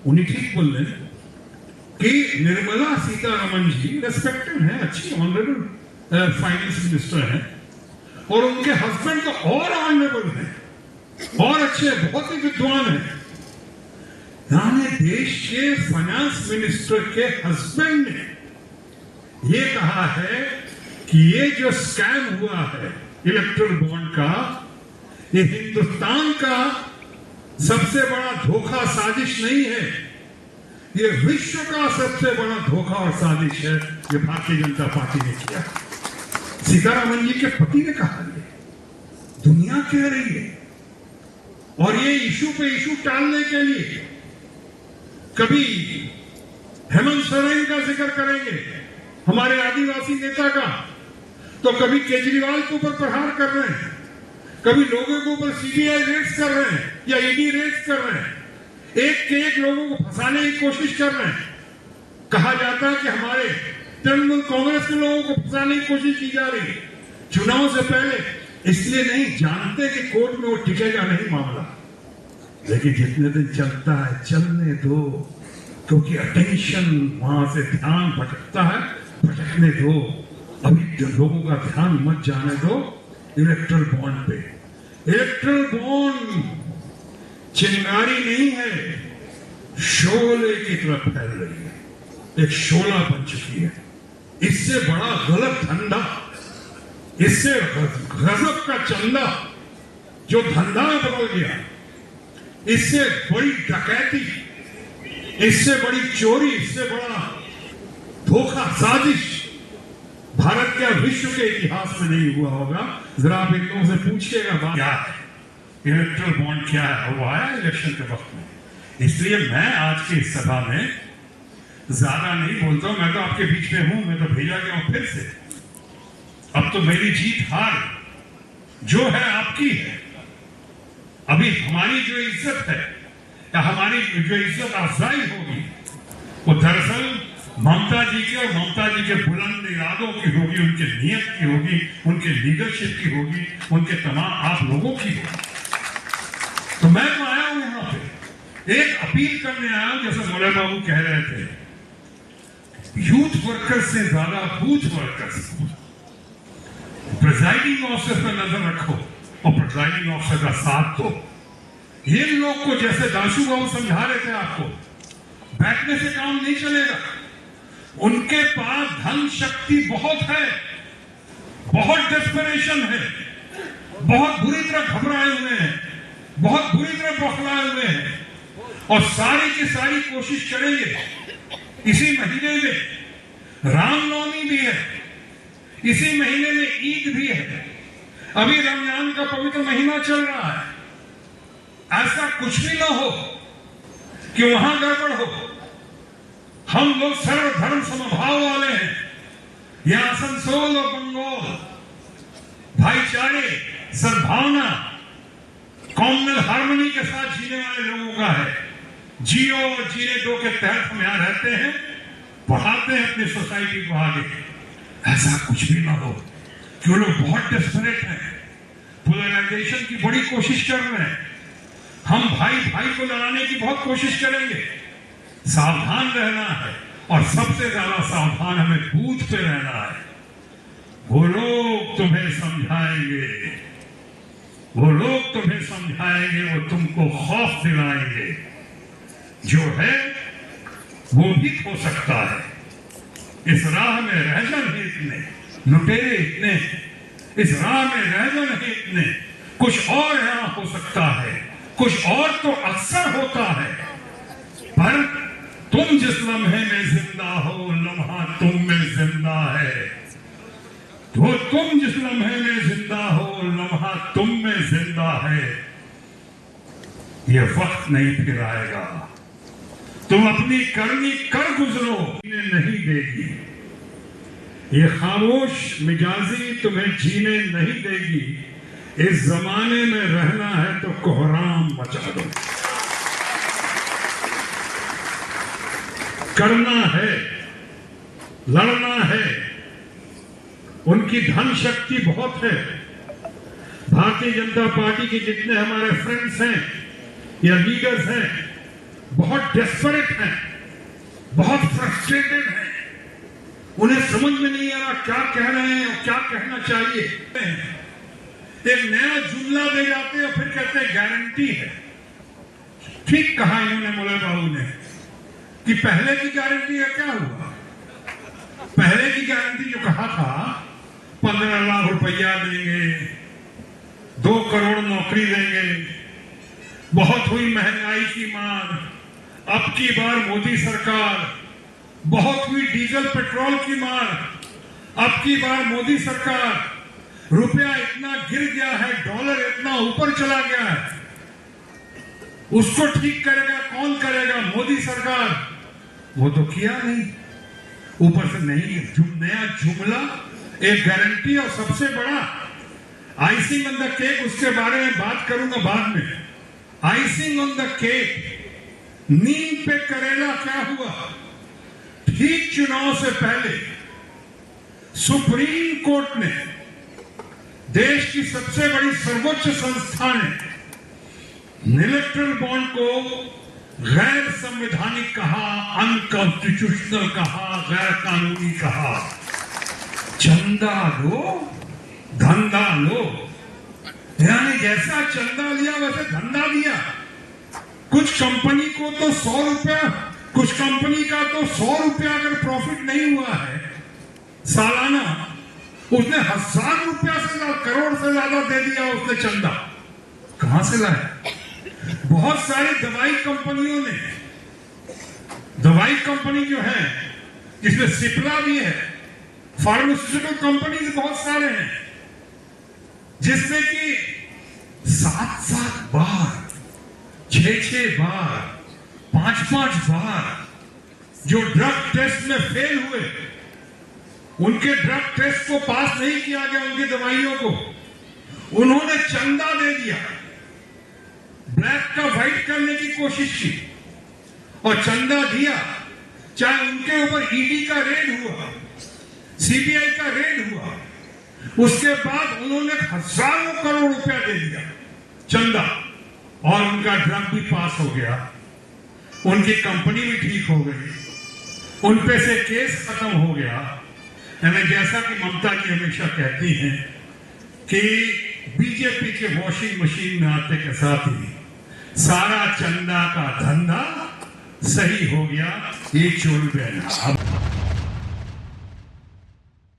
उन्हें ठीक बोल रहे हैं कि निर्मला सीतारमण जी रेस्पेक्टेड है, अच्छी ऑनरेबल फाइनेंस मिनिस्टर है, और उनके हस्बैंड तो और ऑनरेबल है और अच्छे, बहुत ही विद्वान है। यानी देश के फाइनेंस मिनिस्टर के हस्बैंड ने ये कहा है कि ये जो स्कैम हुआ है इलेक्ट्रल बॉन्ड का, ये हिंदुस्तान का सबसे बड़ा धोखा साजिश नहीं है, ये विश्व का सबसे बड़ा धोखा और साजिश है, ये भारतीय जनता पार्टी ने किया। सीतारमण जी के पति ने कहा, ये दुनिया कह रही है, और ये इशू पे इशू टालने के लिए कभी हेमंत सोरेन का जिक्र करेंगे, हमारे आदिवासी नेता का, तो कभी केजरीवाल के ऊपर प्रहार कर रहे हैं, कभी लोगों के ऊपर सीबीआई रेड्स कर रहे हैं या ईडी रेड्स कर रहे हैं, एक के एक लोगों को फंसाने की कोशिश कर रहे हैं। कहा जाता है कि हमारे तृणमूल कांग्रेस के लोगों को फंसाने की कोशिश की जा रही है चुनाव से पहले, इसलिए नहीं जानते कि कोर्ट में वो टिकेगा नहीं मामला, लेकिन जितने दिन चलता है चलने दो, क्योंकि अटेंशन वहां से ध्यान भटकता है, भटकने दो। अभी लोगों का ध्यान मत जाने दो इलेक्ट्रल बॉन्ड पे। इलेक्ट्रल बॉन्ड चिंगारी नहीं है, शोले की तरफ फैल रही है, एक शोला बन चुकी है। इससे बड़ा गलत धंधा, इससे गजब का चंदा जो धंधा में बदल गया, इससे बड़ी डकैती, इससे बड़ी चोरी, इससे बड़ा धोखा साजिश भारत के विश्व के इतिहास में नहीं हुआ होगा। जरा आप इन लोगों से पूछिएगा बात क्या है, इलेक्ट्रल बॉन्ड क्या है, वो आया इलेक्शन के वक्त में। इसलिए मैं आज की इस सभा में ज्यादा नहीं बोलता हूं, मैं तो आपके बीच में हूं, मैं तो भेजा गया हूं फिर से। अब तो मेरी जीत हार जो है आपकी है। अभी हमारी जो इज्जत है या हमारी जो इज्जत अफजाई होगी वो दरअसल ममता जी के और ममता जी के बुलंद इरादों की होगी, उनके नियत की होगी, उनके लीडरशिप की होगी, उनके तमाम आप लोगों की होगी। तो मैं तो आया हूं यहां पे एक अपील करने आया हूं, जैसे मौलाना बाबू कह रहे थे, यूथ वर्कर्स से ज्यादा बूथ वर्कर्स, प्रिजाइडिंग ऑफिसर पर नजर रखो और प्रिजाइडिंग ऑफिसर का साथ दो। ये लोग को जैसे दाशु बाबू समझा रहे थे आपको, बैठने से काम नहीं चलेगा। उनके पास धन शक्ति बहुत है, बहुत डेस्परेशन है, बहुत बुरी तरह घबराए हुए हैं, बहुत बुरी तरह बौखलाए हुए हैं, और सारी की सारी कोशिश करेंगे। इसी महीने में रामनवमी भी है, इसी महीने में ईद भी है, अभी रमजान का पवित्र महीना चल रहा है। ऐसा कुछ भी ना हो कि वहां गड़बड़ हो। हम लोग सर्वधर्म समभाव वाले हैं। यह आसनसोल और बंगाल भाईचारे, सद्भावना, कॉमनल हार्मनी के साथ जीने वाले लोगों का है। जियो और जीने दो के तहत हम यहां रहते हैं, बढ़ाते हैं अपनी सोसाइटी को आगे। ऐसा कुछ भी ना हो कि वो लोग बहुत डेस्परेट हैं, पोलराइजेशन की बड़ी कोशिश कर रहे हैं। हम भाई भाई को लड़ाने की बहुत कोशिश करेंगे। सावधान रहना है, और सबसे ज्यादा सावधान हमें बूथ पे रहना है। वो लोग तुम्हें समझाएंगे, वो लोग तुम्हें समझाएंगे, वो तुमको खौफ दिलाएंगे। जो है वो भी हो सकता है। इस राह में रहजन है इतने, लुटेरे इतने, इस राह में रहजन है इतने, कुछ और यहां हो सकता है, कुछ और तो अक्सर होता है। पर तुम जिस लम्हे में जिंदा हो, लम्हा तुम में जिंदा है। तो तुम जिस लम्हे में जिंदा हो, लम्हा तुम में जिंदा है। ये वक्त नहीं फिर आएगा, तुम अपनी करनी कर गुजरो, इन्हें नहीं देगी। ये खामोश मिजाजी तुम्हें जीने नहीं देगी। इस जमाने में रहना है तो कोहराम मचा दो। करना है, लड़ना है। उनकी धन शक्ति बहुत है। भारतीय जनता पार्टी के जितने हमारे फ्रेंड्स हैं या लीडर्स हैं, बहुत डेस्परेट हैं, बहुत फ्रस्ट्रेटेड हैं, उन्हें समझ में नहीं आ रहा क्या कह रहे हैं और क्या कहना चाहिए। एक नया जुमला दे जाते हैं और फिर कहते हैं गारंटी है। ठीक कहा इन्होंने मोले बाबू ने कि पहले की गारंटी का क्या हुआ। पहले की गारंटी जो कहा था 15 लाख रुपया देंगे, 2 करोड़ नौकरी देंगे, बहुत हुई महंगाई की मार, अब की बार मोदी सरकार, बहुत हुई डीजल पेट्रोल की मार, अब की बार मोदी सरकार, रुपया इतना गिर गया है, डॉलर इतना ऊपर चला गया है, उसको ठीक करेगा कौन करेगा, मोदी सरकार। वो तो किया नहीं, ऊपर से नहीं नया जुमला, एक गारंटी, और सबसे बड़ा आइसिंग ऑन द केक, उसके बारे में बात करूंगा बाद में। आइसिंग ऑन द केक, नीम पे करेला क्या हुआ। ठीक चुनाव से पहले सुप्रीम कोर्ट ने, देश की सबसे बड़ी सर्वोच्च संस्था ने इलेक्टोरल बॉन्ड को गैर संवैधानिक कहा, अनकॉन्स्टिट्यूशनल कहा, गैर कानूनी कहा। चंदा लो, धंधा लो, यानी जैसा चंदा लिया वैसे धंधा दिया। कुछ कंपनी को तो 100 रुपया, कुछ कंपनी का तो 100 रुपया अगर प्रॉफिट नहीं हुआ है सालाना, उसने 1000 रुपया से करोड़ से ज्यादा दे दिया उसने चंदा। कहां से लाया? बहुत सारी दवाई कंपनियों ने, दवाई कंपनी जो है जिसमें सिप्ला भी है, फार्मास्यूटिकल कंपनीज बहुत सारे हैं, जिसमें कि 7-7 बार, 6-6 बार, 5-5 बार जो ड्रग टेस्ट में फेल हुए, उनके ड्रग टेस्ट को पास नहीं किया गया, उनकी दवाइयों को उन्होंने चंदा दे दिया, ब्लैक का व्हाइट करने की कोशिश की और चंदा दिया। चाहे उनके ऊपर ईडी का रेड हुआ, सीबीआई का रेड हुआ, उसके बाद उन्होंने हजारों करोड़ रुपया दे दिया चंदा, और उनका ड्रग भी पास हो गया, उनकी कंपनी भी ठीक हो गई, उन पे से केस खत्म हो गया। यानी जैसा कि ममता जी हमेशा कहती हैं कि बीजेपी के वॉशिंग मशीन में आते के साथ ही सारा चंदा का धंधा सही हो गया। ये चोल बहना।